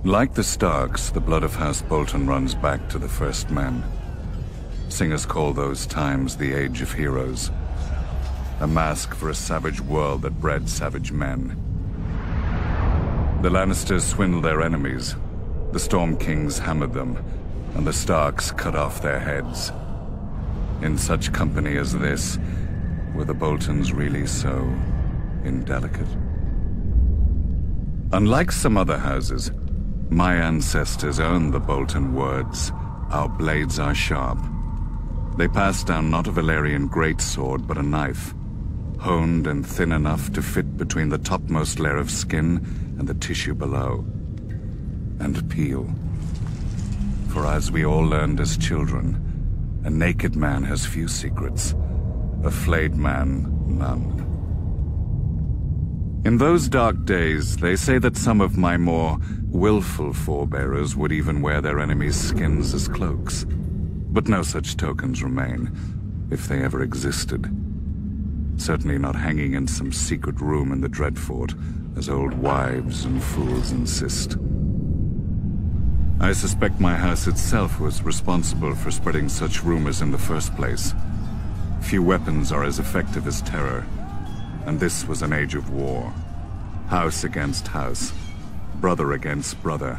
Like the Starks, the blood of House Bolton runs back to the first men. Singers call those times the Age of Heroes, a mask for a savage world that bred savage men. The Lannisters swindled their enemies, the Storm Kings hammered them, and the Starks cut off their heads. In such company as this, were the Boltons really so indelicate? Unlike some other houses, my ancestors owned the Bolton words, "Our blades are sharp." They passed down not a Valyrian greatsword, but a knife, honed and thin enough to fit between the topmost layer of skin and the tissue below, and peel. For as we all learned as children, a naked man has few secrets, a flayed man none. In those dark days, they say that some of my more willful forebearers would even wear their enemies' skins as cloaks. But no such tokens remain, if they ever existed. Certainly not hanging in some secret room in the Dreadfort, as old wives and fools insist. I suspect my house itself was responsible for spreading such rumors in the first place. Few weapons are as effective as terror, and this was an age of war. House against house, brother against brother.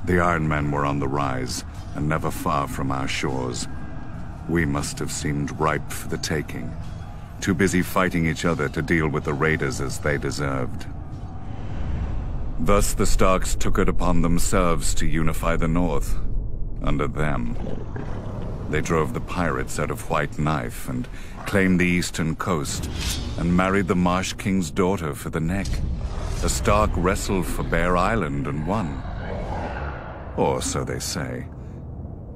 The Iron Men were on the rise, and never far from our shores. We must have seemed ripe for the taking, too busy fighting each other to deal with the raiders as they deserved. Thus the Starks took it upon themselves to unify the North, under them. They drove the pirates out of White Knife and claimed the eastern coast, and married the Marsh King's daughter for the neck. The Stark wrestled for Bear Island and won. Or so they say.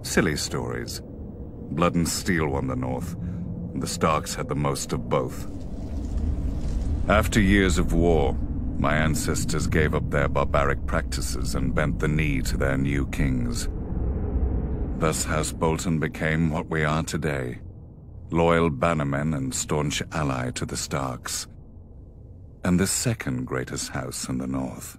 Silly stories. Blood and steel won the North, and the Starks had the most of both. After years of war, my ancestors gave up their barbaric practices and bent the knee to their new kings. Thus House Bolton became what we are today, loyal bannermen and staunch ally to the Starks, and the second greatest house in the North.